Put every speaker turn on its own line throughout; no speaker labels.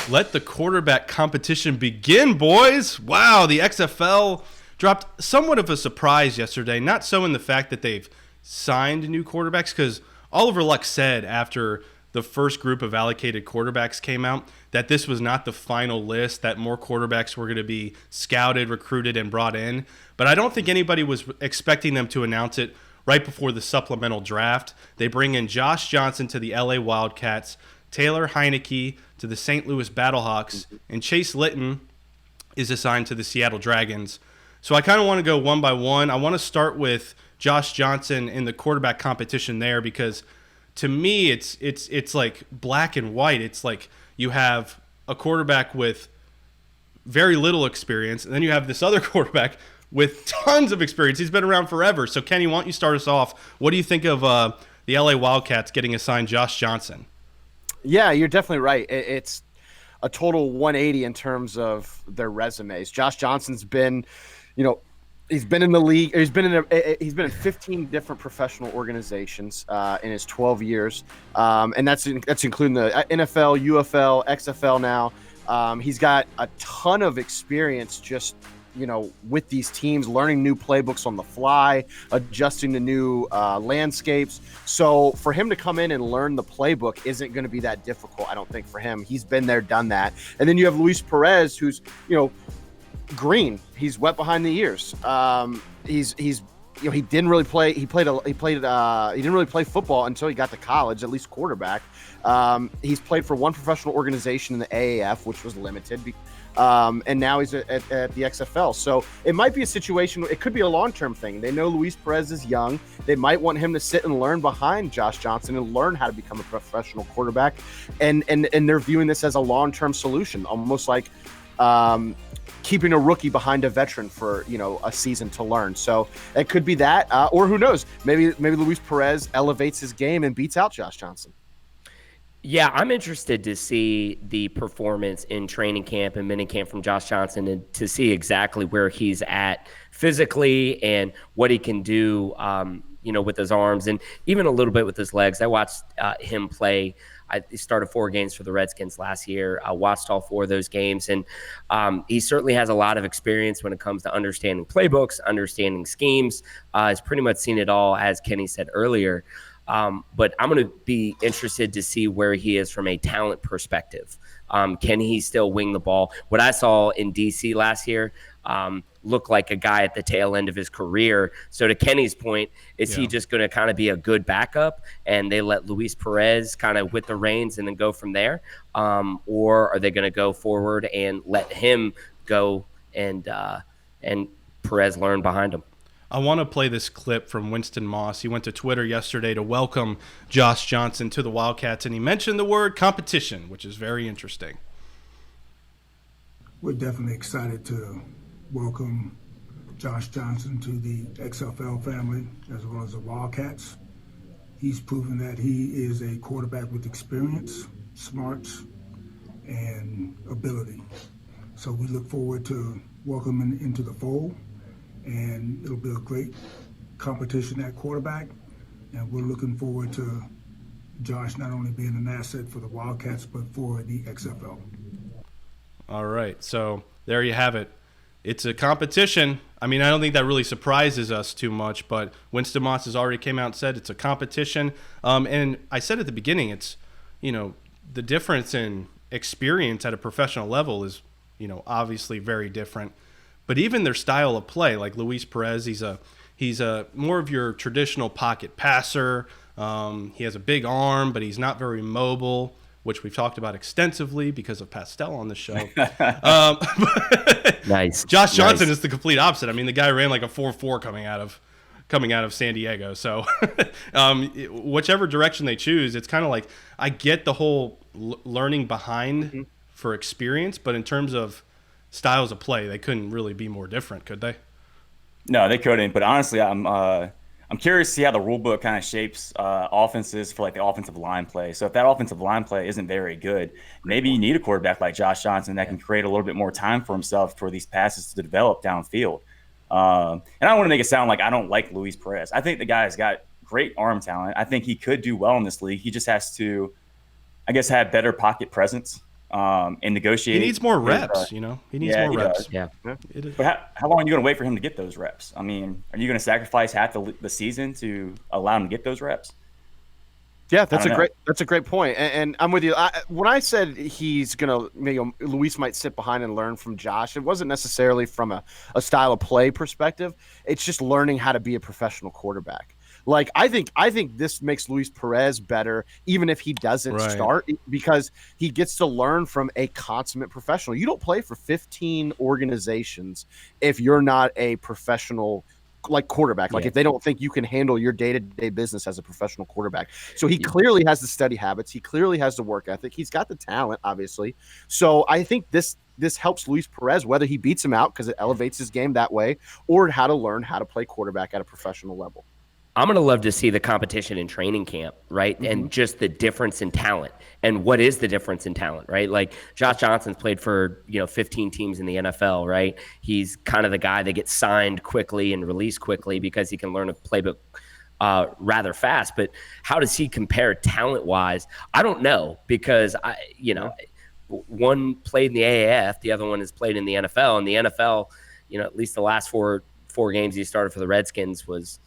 Let the quarterback competition begin, boys. Wow, the XFL dropped somewhat of a surprise yesterday. Not so in the fact that they've signed new quarterbacks, because Oliver Luck said after the first group of allocated quarterbacks came out that this was not the final list, that more quarterbacks were going to be scouted, recruited, and brought in. But I don't think anybody was expecting them to announce it right before the supplemental draft. They bring in Josh Johnson to the LA Wildcats, Taylor Heinicke to the St. Louis Battlehawks, and Chase Litton is assigned to the Seattle Dragons. So I kind of want to go one by one. I want to start with Josh Johnson in the quarterback competition there, because to me it's like black and white. It's like you have a quarterback with very little experience, and then you have this other quarterback with tons of experience. He's been around forever. So Kenny, why don't you start us off? What do you think of the LA Wildcats getting assigned Josh Johnson?
Yeah, you're definitely right. It's a total 180 in terms of their resumes. Josh Johnson's been, he's been in the league. He's been in 15 different professional organizations in his 12 years, and that's including the NFL, UFL, XFL now. He's got a ton of experience just with these teams, learning new playbooks on the fly, adjusting to new landscapes. So for him to come in and learn the playbook isn't going to be that difficult, I don't think, for him. He's been there, done that. And then you have Luis Perez, who's, green. He's wet behind the ears. He didn't really play. He didn't really play football until he got to college, at least quarterback. He's played for one professional organization in the AAF, which was limited. And now he's at the XFL. So it might be a situation. It could be a long-term thing. They know Luis Perez is young. They might want him to sit and learn behind Josh Johnson and learn how to become a professional quarterback. And they're viewing this as a long-term solution, almost like keeping a rookie behind a veteran for a season to learn. So it could be that, or who knows? Maybe Luis Perez elevates his game and beats out Josh Johnson.
Yeah, I'm interested to see the performance in training camp and minicamp from Josh Johnson, and to see exactly where he's at physically and what he can do, with his arms and even a little bit with his legs. I watched him play. He started 4 games for the Redskins last year. I watched all 4 of those games, and he certainly has a lot of experience when it comes to understanding playbooks, understanding schemes. He's pretty much seen it all, as Kenny said earlier. But I'm going to be interested to see where he is from a talent perspective. Can he still wing the ball? What I saw in DC last year looked like a guy at the tail end of his career. So to Kenny's point, is he just going to kind of be a good backup and they let Luis Perez kind of with the reins and then go from there? Or are they going to go forward and let him go and Perez learn behind him?
I want to play this clip from Winston Moss. He went to Twitter yesterday to welcome Josh Johnson to the Wildcats, and he mentioned the word competition, which is very interesting.
We're definitely excited to welcome Josh Johnson to the XFL family as well as the Wildcats. He's proven that he is a quarterback with experience, smarts, and ability. So we look forward to welcoming him into the fold. And it'll be a great competition at quarterback. And we're looking forward to Josh not only being an asset for the Wildcats, but for the XFL.
All right. So there you have it. It's a competition. I mean, I don't think that really surprises us too much, but Winston Moss has already came out and said it's a competition. And I said at the beginning, it's, the difference in experience at a professional level is, obviously very different. But even their style of play, like Luis Perez, he's a more of your traditional pocket passer. He has a big arm, but he's not very mobile, which we've talked about extensively because of Pastel on the show.
Nice.
Josh Johnson is the complete opposite. I mean, the guy ran like a 4.4 coming out of San Diego. So whichever direction they choose, it's kind of like I get the whole learning behind for experience, but in terms of styles of play, they couldn't really be more different, could they?
No, they couldn't. But honestly, I'm curious to see how the rule book kind of shapes offenses for like the offensive line play. So if that offensive line play isn't very good, maybe you need a quarterback like Josh Johnson that can create a little bit more time for himself for these passes to develop downfield. And I don't want to make it sound like I don't like Luis Perez. I think the guy's got great arm talent. I think he could do well in this league. He just has to, I guess, have better pocket presence. and negotiate.
He needs more reps, He needs more reps.
Does.
Yeah.
But how long are you going to wait for him to get those reps? I mean, are you going to sacrifice half the season to allow him to get those reps?
Yeah, that's a great point, and I'm with you. When I said he's gonna, Luis might sit behind and learn from Josh, it wasn't necessarily from a style of play perspective. It's just learning how to be a professional quarterback. Like I think this makes Luis Perez better, even if he doesn't start, because he gets to learn from a consummate professional. You don't play for 15 organizations if you're not a professional quarterback. If they don't think you can handle your day-to-day business as a professional quarterback. So he clearly has the study habits. He clearly has the work ethic. He's got the talent, obviously. So I think this helps Luis Perez, whether he beats him out because it elevates his game that way, or how to learn how to play quarterback at a professional level.
I'm going to love to see the competition in training camp, right? Mm-hmm. And just the difference in talent. And what is the difference in talent, right? Like Josh Johnson's played for, 15 teams in the NFL, right? He's kind of the guy that gets signed quickly and released quickly because he can learn a playbook rather fast. But how does he compare talent-wise? I don't know, because one played in the AAF, the other one has played in the NFL. And the NFL, at least the last four games he started for the Redskins was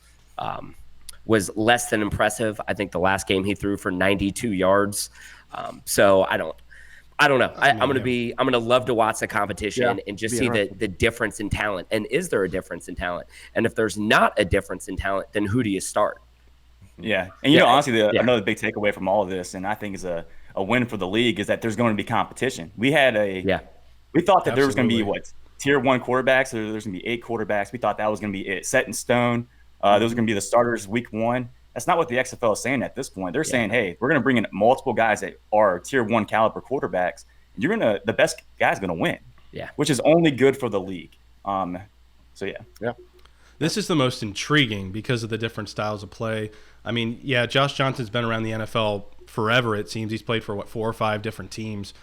less than impressive. I think the last game he threw for 92 yards. So I don't know. I'm going to love to watch the competition and just see the difference in talent. And is there a difference in talent? And if there's not a difference in talent, then who do you start?
Yeah. And honestly, another big takeaway from all of this, and I think is a win for the league, is that there's going to be competition. We had we thought that there was going to be tier 1 quarterbacks, or there's going to be 8 quarterbacks. We thought that was going to be it, set in stone. Those are going to be the starters week 1. That's not what the XFL is saying at this point. They're saying, hey, we're going to bring in multiple guys that are tier 1 caliber quarterbacks. And the best guy's going to win. Yeah. Which is only good for the league. Yeah.
This is the most intriguing because of the different styles of play. I mean, Josh Johnson's been around the NFL forever, it seems. He's played for 4 or 5 different teams.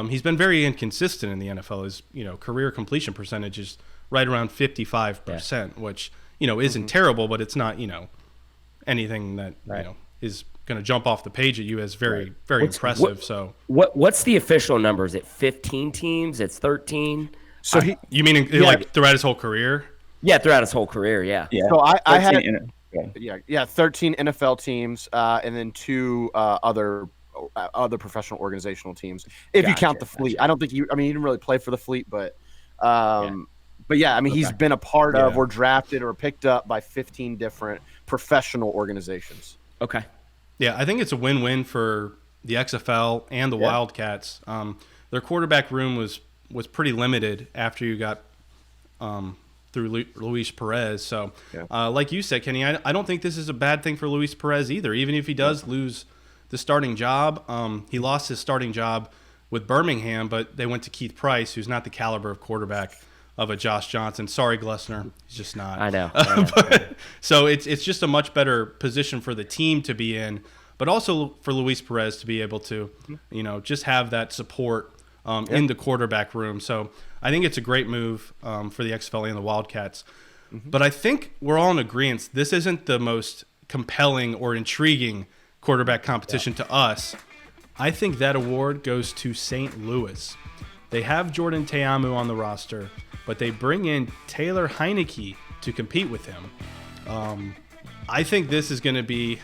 He's been very inconsistent in the NFL. His, career completion percentage is right around 55%, which isn't terrible, but it's not, anything that, is going to jump off the page at you as very, very impressive.
What's the official number? Is it 15 teams? It's 13?
So you mean throughout his whole career?
Yeah, throughout his whole career. Yeah.
So I had 13 NFL teams, and then 2 other professional organizational teams. If you count the fleet, I don't think he didn't really play for the fleet, but he's been a part of or drafted or picked up by 15 different professional organizations.
Okay.
Yeah, I think it's a win-win for the XFL and the Wildcats. Their quarterback room was pretty limited after you got through Luis Perez. So, like you said, Kenny, I don't think this is a bad thing for Luis Perez either. Even if he does lose the starting job, he lost his starting job with Birmingham, but they went to Keith Price, who's not the caliber of quarterback of a Josh Johnson. Sorry, Glessner, he's just not.
I know.
So it's just a much better position for the team to be in, but also for Luis Perez to be able to, just have that support in the quarterback room. So I think it's a great move for the XFL and the Wildcats. Mm-hmm. But I think we're all in agreement. This isn't the most compelling or intriguing quarterback competition to us. I think that award goes to St. Louis. They have Jordan Teamu on the roster, but they bring in Taylor Heinicke to compete with him. I think this is going to be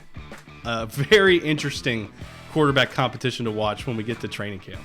a very interesting quarterback competition to watch when we get to training camp.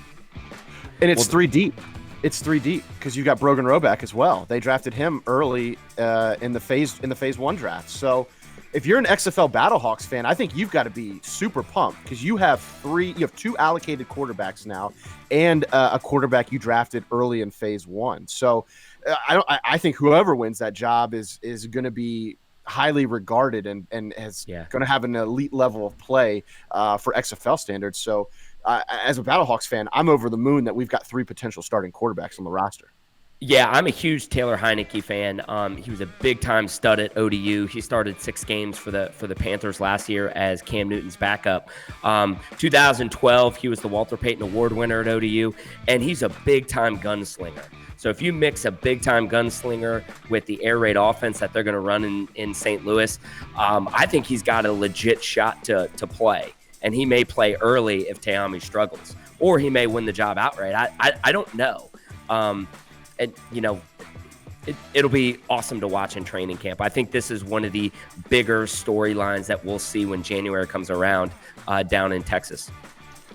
And it's 3 deep. It's 3 deep because you got Brogan Roback as well. They drafted him early in the phase 1 draft. So if you're an XFL Battlehawks fan, I think you've got to be super pumped because you have 2 allocated quarterbacks now and a quarterback you drafted early in phase 1. So I think whoever wins that job is going to be highly regarded and is going to have an elite level of play for XFL standards. So as a Battlehawks fan, I'm over the moon that we've got 3 potential starting quarterbacks on the roster.
Yeah, I'm a huge Taylor Heinicke fan. He was a big-time stud at ODU. He started 6 games for the Panthers last year as Cam Newton's backup. 2012, he was the Walter Payton Award winner at ODU, and he's a big-time gunslinger. So if you mix a big-time gunslinger with the air raid offense that they're going to run in St. Louis, I think he's got a legit shot to play. and he may play early if Te'amu struggles, or he may win the job outright. I don't know. And, you know, it'll be awesome to watch in training camp. I think this is one of the bigger storylines that we'll see when January comes around down in Texas.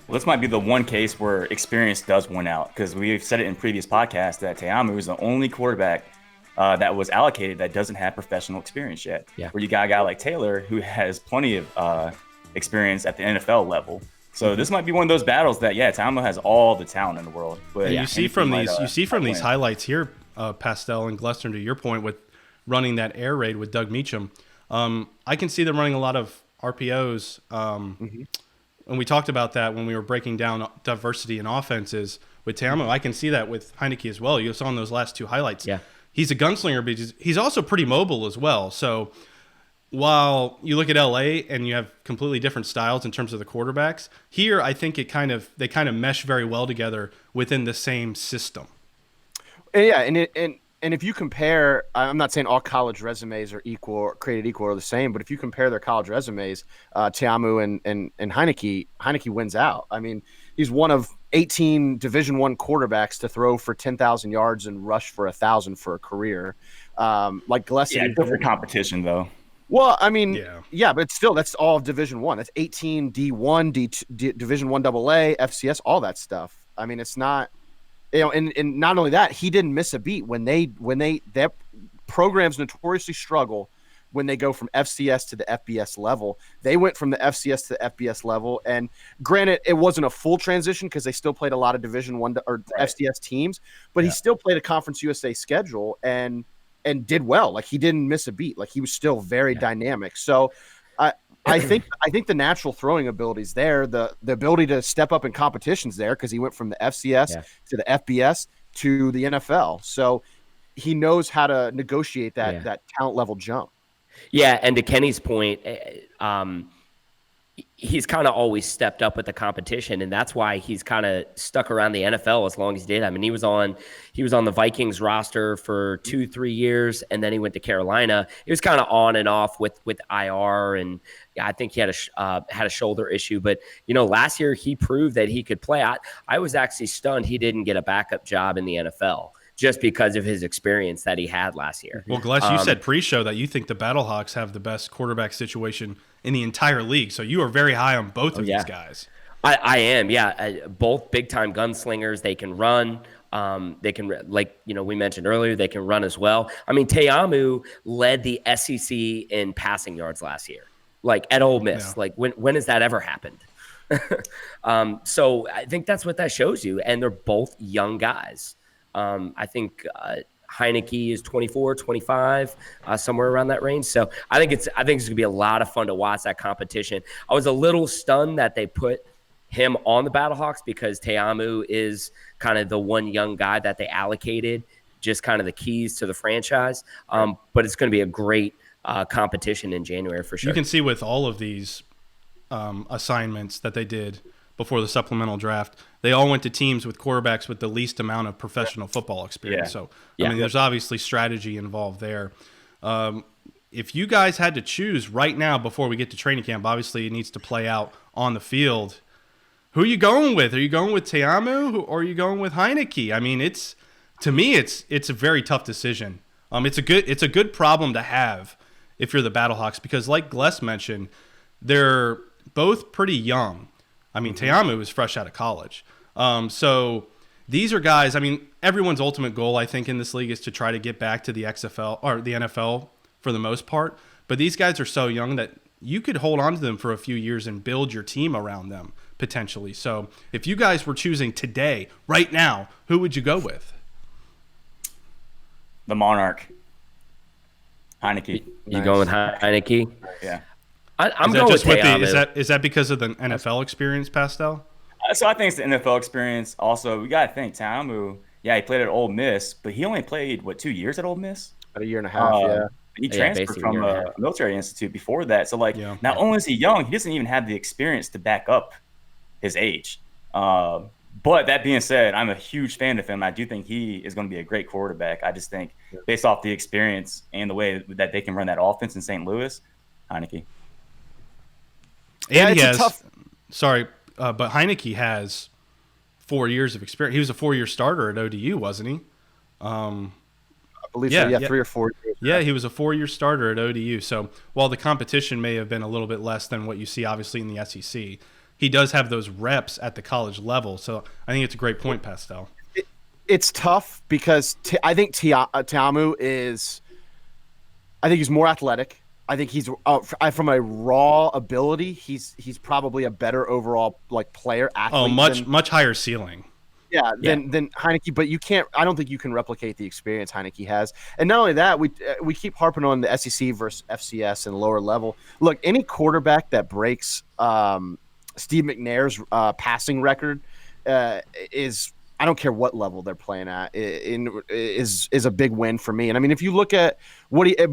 Well, this might be the one case where experience does win out, because we've said it in previous podcasts that Te'amu is the only quarterback that was allocated that doesn't have professional experience yet.
Yeah.
Where you got a guy like Taylor who has plenty of experience at the NFL level. So this might be one of those battles that, Te'amu has all the talent in the world. But
you see from these highlights here, Pastel and Glester, to your point with running that air raid with Doug Meacham, I can see them running a lot of RPOs. And we talked about that when we were breaking down diversity in offenses with Te'amu. I can see that with Heinicke as well. You saw in those last two highlights.
Yeah.
He's a gunslinger, but he's also pretty mobile as well. So while you look at LA and you have completely different styles in terms of the quarterbacks, here I think they kind of mesh very well together within the same system.
Yeah, and if you compare, I'm not saying all college resumes are equal or created equal or the same, but if you compare their college resumes, Te'amu and Heinicke wins out. I mean, he's one of 18 Division I quarterbacks to throw for 10,000 yards and rush for 1,000 for a career. Like Gillespie.
Yeah, different competition though.
Well, I mean, yeah, but still, that's all of Division I. That's 18 D1, Division I AA, FCS, all that stuff. I mean, it's not. You know, and not only that, he didn't miss a beat when their programs notoriously struggle when they go from FCS to the FBS level. They went from the FCS to the FBS level, and granted, it wasn't a full transition because they still played a lot of Division I or FCS teams, but he still played a Conference USA schedule and did well. Like, he didn't miss a beat. Like, he was still very dynamic. So I think the natural throwing ability is there. The ability to step up in competitions there, because he went from the FCS to the FBS to the NFL. So he knows how to negotiate that talent level jump.
Yeah, and to Kenny's point, he's kind of always stepped up with the competition, and that's why he's kind of stuck around the NFL as long as he did. I mean, he was on the Vikings roster for 2-3 years, and then he went to Carolina. He was kind of on and off with IR, and I think he had a shoulder issue. But last year he proved that he could play. I was actually stunned he didn't get a backup job in the NFL, just because of his experience that he had last year.
Well, Gless, you said pre-show that you think the Battlehawks have the best quarterback situation in the entire league. So you are very high on both of these guys.
I am, both big-time gunslingers. They can run. They can, we mentioned earlier, they can run as well. I mean, Te'amu led the SEC in passing yards last year, like at Ole Miss. Yeah. Like, when has that ever happened? So I think that's what that shows you. And they're both young guys. I think Heinicke is 24, 25, somewhere around that range. So I think it's going to be a lot of fun to watch that competition. I was a little stunned that they put him on the Battlehawks, because Te'amu is kind of the one young guy that they allocated, just kind of the keys to the franchise. But it's going to be a great competition in January for sure.
You can see with all of these assignments that they did before the supplemental draft, they all went to teams with quarterbacks with the least amount of professional football experience. So, I mean, there's obviously strategy involved there. If you guys had to choose right now before we get to training camp, obviously it needs to play out on the field. Who are you going with? Are you going with Te'amu or are you going with Heinicke? I mean, to me, it's a very tough decision. It's a good problem to have if you're the Battlehawks, because like Gless mentioned, they're both pretty young. I mean, Te'amu is fresh out of college. So these are guys, I mean, everyone's ultimate goal, I think, in this league is to try to get back to the XFL or the NFL for the most part. But these guys are so young that you could hold on to them for a few years and build your team around them potentially. So if you guys were choosing today, right now, who would you go with?
The Monarch. Heinicke.
You going with Heinicke?
Yeah.
I'm going with Te'amu.
Is that because of the NFL experience, Pastel?
So I think it's the NFL experience. Also, we got to think Te'amu, he played at Ole Miss, but he only played, 2 years at Ole Miss?
About a year and a half,
He transferred from a military institute before that. So, not only is he young, he doesn't even have the experience to back up his age. But that being said, I'm a huge fan of him. I do think he is going to be a great quarterback. I just think based off the experience and the way that they can run that offense in St. Louis, Heinicke.
And but Heinicke has 4 years of experience. He was a 4-year starter at ODU, wasn't he?
I believe so. Yeah, 3 or 4 years.
Yeah, he was a 4-year starter at ODU. So while the competition may have been a little bit less than what you see, obviously, in the SEC, he does have those reps at the college level. So I think it's a great point, Pastel.
It's tough because I think Te'amu is – I think he's more athletic. I think he's from a raw ability, he's probably a better overall player athlete.
Oh, much higher ceiling.
Yeah, than Heinicke, but you can't. I don't think you can replicate the experience Heinicke has. And not only that, we keep harping on the SEC versus FCS and lower level. Look, any quarterback that breaks Steve McNair's passing record is. I don't care what level they're playing at. Is a big win for me. And I mean, if you look at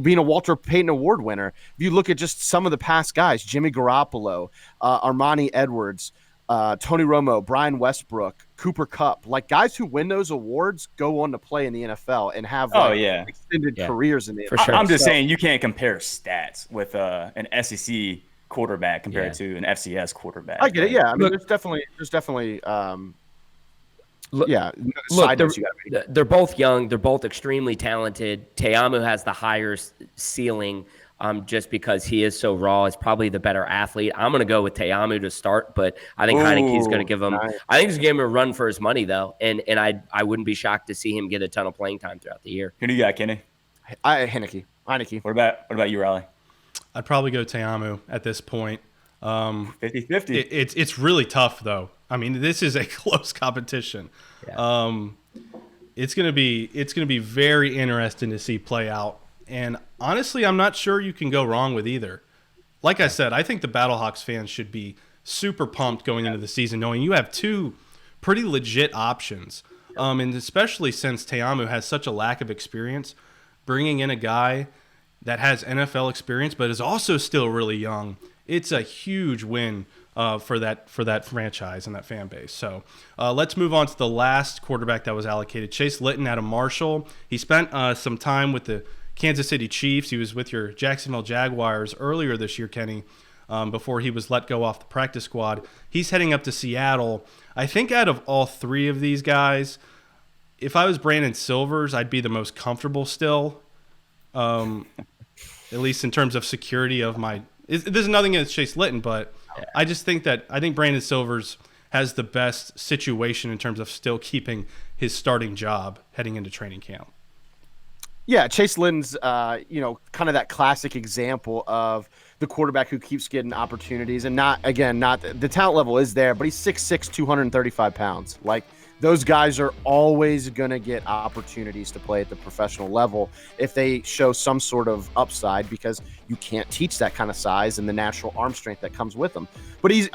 being a Walter Payton Award winner, if you look at just some of the past guys, Jimmy Garoppolo, Armani Edwards, Tony Romo, Brian Westbrook, Cooper Kupp, guys who win those awards go on to play in the NFL and have extended careers in the NFL.
For sure. I'm just saying you can't compare stats with an SEC quarterback compared to an FCS quarterback.
I get it. Yeah, I mean, there's definitely.
They're both young. They're both extremely talented. Te'amu has the higher ceiling just because he is so raw. He's probably the better athlete. I'm going to go with Te'amu to start, but I think Heinicke's going to give him – I think he's going to give him a run for his money, though, and I wouldn't be shocked to see him get a ton of playing time throughout the year.
Who do you got, Kenny?
Heinicke.
What about you, Riley?
I'd probably go Te'amu at this point.
50-50.
It's really tough, though. I mean, this is a close competition. Yeah. It's gonna be very interesting to see play out. And honestly, I'm not sure you can go wrong with either. Like I said, I think the Battlehawks fans should be super pumped going into the season, knowing you have two pretty legit options. And especially since Te'amu has such a lack of experience, bringing in a guy that has NFL experience but is also still really young, it's a huge win for that franchise and that fan base. So let's move on to the last quarterback that was allocated, Chase Litton out of Marshall. He spent some time with the Kansas City Chiefs. He was with your Jacksonville Jaguars earlier this year, Kenny, before he was let go off the practice squad. He's heading up to Seattle. I think out of all three of these guys, if I was Brandon Silvers, I'd be the most comfortable still, at least in terms of security of my – there's nothing against Chase Litton, but – I just think Brandon Silvers has the best situation in terms of still keeping his starting job heading into training camp.
Yeah, Chase Litton's, kind of that classic example of the quarterback who keeps getting opportunities, and not the talent level is there, but he's 6'6", 235 pounds. Those guys are always going to get opportunities to play at the professional level if they show some sort of upside, because you can't teach that kind of size and the natural arm strength that comes with them. But he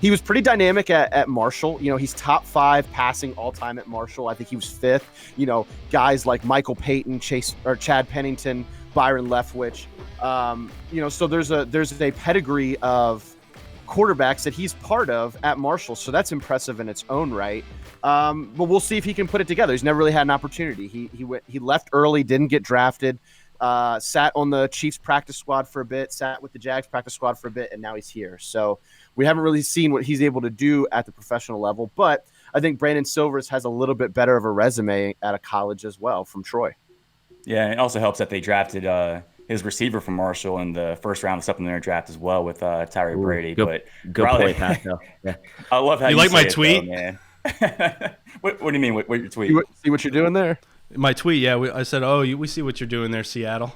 was pretty dynamic at Marshall. He's top 5 passing all time at Marshall. I think he was 5th. Guys like Michael Payton, Chad Pennington, Byron Leftwich. So there's a pedigree of quarterbacks that he's part of at Marshall. So that's impressive in its own right. But we'll see if he can put it together. He's never really had an opportunity. He left early, didn't get drafted, sat on the Chiefs practice squad for a bit, sat with the Jags practice squad for a bit, and now he's here. So we haven't really seen what he's able to do at the professional level. But I think Brandon Silvers has a little bit better of a resume at a college as well from Troy.
Yeah, and it also helps that they drafted his receiver from Marshall in the first round of the supplementary draft as well with Tyree Brady.
Good point, Pascal. Yeah.
I love how
you like my tweet,
though, man. What do you mean? What your tweet?
See what you're doing there?
My tweet, yeah. I said, we see what you're doing there, Seattle.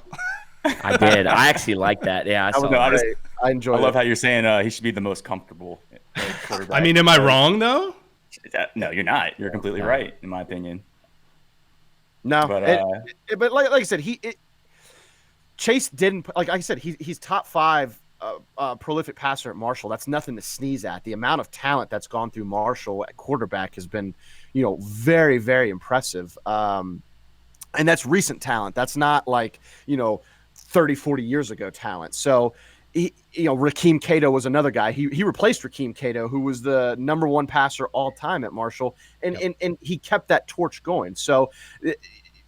I did. I actually like that. Yeah,
I enjoy it.
I love how you're saying he should be the most comfortable quarterback.
I mean, am I wrong, though?
No, you're not. You're completely right, in my opinion.
No, but like I said, Chase didn't – like I said, he's top 5 prolific passer at Marshall. That's nothing to sneeze at. The amount of talent that's gone through Marshall at quarterback has been, very, very impressive. And that's recent talent. That's not 30, 40 years ago talent. So, Rakeem Cato was another guy. He replaced Rakeem Cato, who was the number 1 passer all time at Marshall, and he kept that torch going. So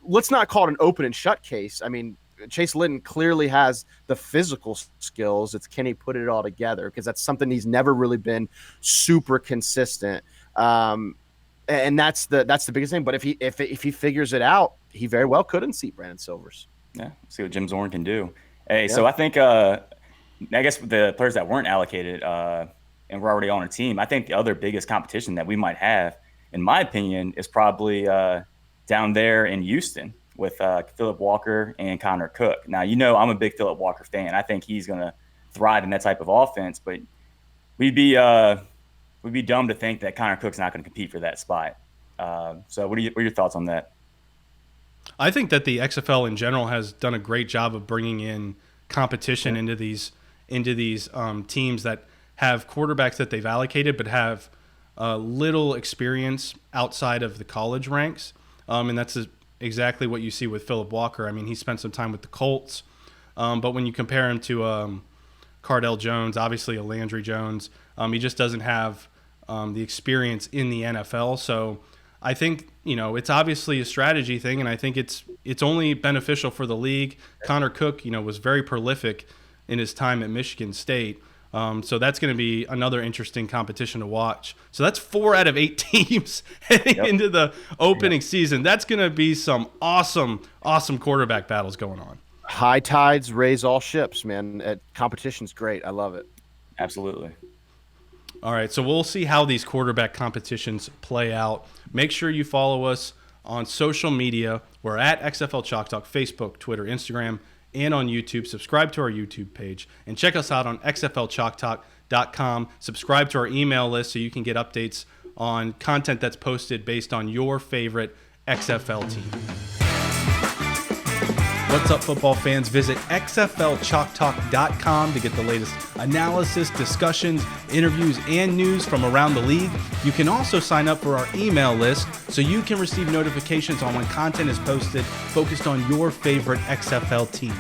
let's not call it an open and shut case. I mean, Chase Litton clearly has the physical skills. It's can he put it all together? Because that's something he's never really been super consistent. And that's the biggest thing. But if he figures it out, he very well could unseat Brandon Silvers.
Yeah, see what Jim Zorn can do. Hey, so I think I guess the players that weren't allocated and were already on a team, I think the other biggest competition that we might have, in my opinion, is probably down there in Houston with Phillip Walker and Connor Cook. Now, I'm a big Phillip Walker fan. I think he's going to thrive in that type of offense, but we'd be dumb to think that Connor Cook's not going to compete for that spot. So what are your thoughts on that?
I think that the XFL in general has done a great job of bringing in competition into these teams that have quarterbacks that they've allocated but have little experience outside of the college ranks. And that's exactly what you see with Phillip Walker. I mean, he spent some time with the Colts, but when you compare him to Cardell Jones, obviously a Landry Jones, he just doesn't have the experience in the NFL. So I think, it's obviously a strategy thing, and I think it's only beneficial for the league. Connor Cook, was very prolific in his time at Michigan State. So that's going to be another interesting competition to watch. So that's 4 out of 8 teams heading into the opening season. That's going to be some awesome quarterback battles going on.
High tides raise all ships, man. Competition's great. I love it.
Absolutely.
All right, so we'll see how these quarterback competitions play out. Make sure you follow us on social media. We're at XFL Chalk Talk, Facebook, Twitter, Instagram, and on YouTube. Subscribe to our YouTube page and check us out on xflchalktalk.com. Subscribe to our email list so you can get updates on content that's posted based on your favorite XFL team. What's up, football fans? Visit xflchalktalk.com to get the latest analysis, discussions, interviews, and news from around the league. You can also sign up for our email list so you can receive notifications on when content is posted focused on your favorite XFL team.